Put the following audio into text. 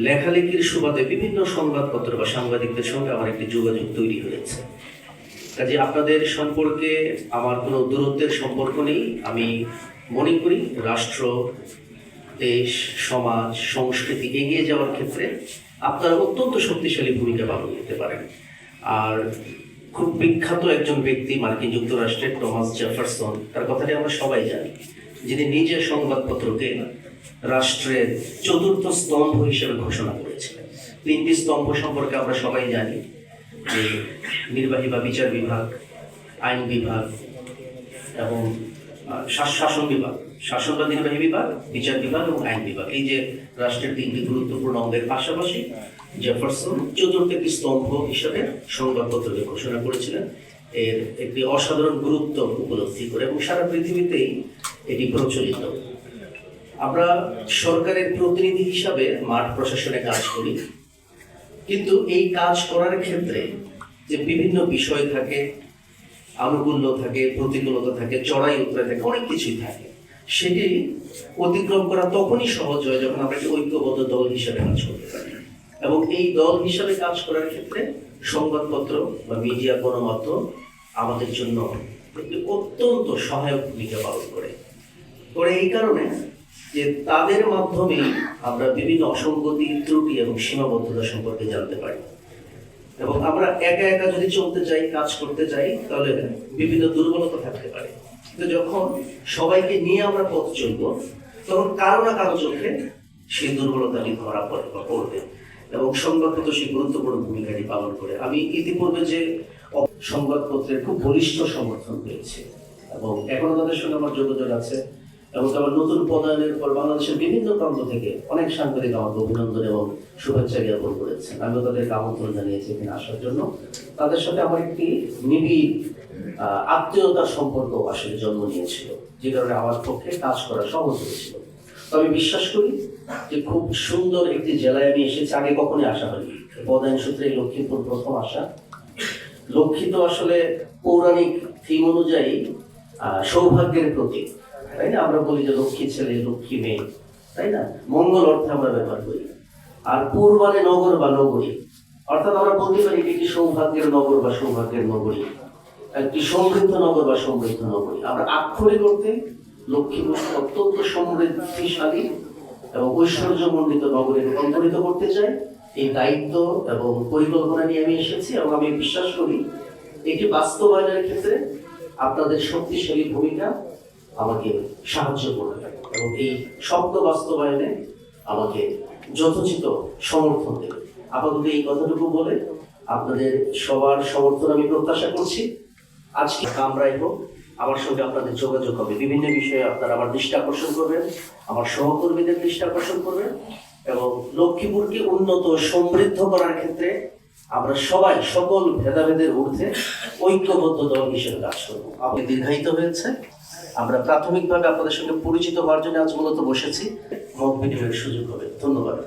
লেখালেখির সুবাদে বিভিন্ন সংবাদপত্র বা সাংবাদিকদের সঙ্গে আমার একটি যোগাযোগ তৈরি হয়েছে। কাজে আপনাদের সম্পর্কে আমার কোনো দূরত্বের সম্পর্ক নেই। আমি মনে করি রাষ্ট্র, দেশ, সমাজ, সংস্কৃতি এগিয়ে যাওয়ার ক্ষেত্রে আপনারা অত্যন্ত শক্তিশালী ভূমিকা পালন করতে পারেন। আর খুব বিখ্যাত একজন ব্যক্তি মার্কিন যুক্তরাষ্ট্রের টমাস জেফারসন, তার কথাটি আমরা সবাই জানি, যিনি নিজের সংবাদপত্রকে রাষ্ট্রের চতুর্থ স্তম্ভ হিসেবে ঘোষণা করেছিলেন। তিনটি স্তম্ভ সম্পর্কে আমরা সবাই জানি, যে নির্বাহী বা বিচার বিভাগ, আইন বিভাগ এবং শাসন বিভাগ, শাসন বা নির্বাহী বিভাগ, বিচার বিভাগ এবং আইন বিভাগ। এই যে রাষ্ট্রের তিনটি গুরুত্বপূর্ণ অঙ্গের পাশাপাশি জেফারসন চতুর্থ একটি স্তম্ভ হিসেবে সংবাদপত্রকে ঘোষণা করেছিলেন, এর একটি অসাধারণ গুরুত্ব উপলব্ধি করে, এবং সারা পৃথিবীতেই এটি প্রচলিত। আমরা সরকারের প্রতিনিধি হিসাবে মাঠ প্রশাসনে কাজ করি, কিন্তু এই কাজ করার ক্ষেত্রে যে বিভিন্ন বিষয় থাকে, আনুকূল্য থাকে, প্রতিকূলতা থাকে, চড়াই উতরাই থাকে, অনেক কিছুই থাকে। সেটি অতিক্রম করা তখনই সহজ হয় যখন আমরা একটি ঐক্যবদ্ধ দল হিসাবে কাজ করতে পারি। এবং এই দল হিসাবে কাজ করার ক্ষেত্রে সংবাদপত্র বা মিডিয়া গণমাধ্যম আমাদের জন্য একটি অত্যন্ত সহায়ক ভূমিকা পালন করে। এই কারণে যে তাদের মাধ্যমে আমরা বিভিন্ন অসঙ্গতি, ত্রুটি এবং সীমাবদ্ধতা সম্পর্কে জানতে পারি। এবং আমরা একা একা যদি চলতে চাই, কাজ করতে চাই, তাহলে বিভিন্ন দুর্বলতা থাকতে পারে। কিন্তু যখন সবাইকে নিয়ে আমরা পথ চলব, তখন কারো না কারো চোখে সেই দুর্বলতাটি ধরা পড়বে, এবং সংবাদপত্র সেই গুরুত্বপূর্ণ ভূমিকাটি পালন করে। আমি ইতিপূর্বে যে সংবাদপত্রের খুব বলিষ্ঠ সমর্থন পেয়েছি, এবং এখনো তাদের সঙ্গে আমার যোগাযোগ আছে, এবং আমার নতুন পদায়নের পর বাংলাদেশের বিভিন্ন প্রান্ত থেকে অনেক সাংবাদিক আমাকে অভিনন্দন এবং শুভেচ্ছা জ্ঞাপন করেছেন। আমিও তাদেরকে আমন্ত্রণ জানিয়েছি এখানে আসার জন্য। তাদের সাথে আমার একটি নিবিড় আত্মীয়তার সম্পর্ক আসলে জন্ম নিয়েছিল, যে কারণে আমার পক্ষে কাজ করা সহজ হয়েছিল। তো আমি বিশ্বাস করি যে খুব সুন্দর একটি জেলায় আমি এসেছি, আগে কখনোই আসা হয়নি। পদায়ন সূত্রে লক্ষ্মীপুর প্রথম আসা। লক্ষ্মী তো আসলে পৌরাণিক থিম অনুযায়ী সৌভাগ্যের প্রতীক, তাই না? আমরা বলি যে লক্ষ্মী ছেলে, লক্ষ্মী মেয়ে, তাই না? মঙ্গল অর্থে আমরা ব্যবহার করি। আর পুর মানে নগর বা নগরী, অর্থাৎ আমরা বলতে পারি একটি সৌভাগ্যের নগর বা সৌভাগ্যের নগরী, একটি সমৃদ্ধ নগর বা সমৃদ্ধ নগরী। আমরা আক্ষরিক অর্থে লক্ষ্মীপুর অত্যন্ত সমৃদ্ধিশালী এবং ঐশ্বর্যমণ্ডিত নগরে রূপান্তরিত করতে চাই। এই দায়িত্ব এবং পরিকল্পনা নিয়ে আমি এসেছি, এবং আমি বিশ্বাস করি এটি বাস্তবায়নের ক্ষেত্রে আপনাদের শক্তিশালী ভূমিকা আমাকে সাহায্য করবে, এবং এই স্বপ্ন বাস্তবায়নে আমাকে যথোচিত সমর্থন দেবে। আপাতত এই কথাটুকু বলে আপনাদের সবার সমর্থন আমি প্রত্যাশা করছি। আজকে আমরাই হোক, আমার সঙ্গে আপনাদের যোগাযোগ হবে, বিভিন্ন বিষয়ে আপনারা আমার দৃষ্টি আকর্ষণ করবেন, আমার সহকর্মীদের দৃষ্টি আকর্ষণ করবেন, এবং লক্ষ্মীপুরকে উন্নত সমৃদ্ধ করার ক্ষেত্রে আমরা সবাই সকল ভেদাভেদের ঊর্ধ্বে ঐক্যবদ্ধ দল হিসেবে কাজ করবো। আপনি দীর্ঘায়িত হয়েছে, আমরা প্রাথমিকভাবে আপনাদের সঙ্গে পরিচিত হওয়ার জন্য আজ মূলত বসেছি, মত বিনিময়ের সুযোগ হবে। ধন্যবাদ।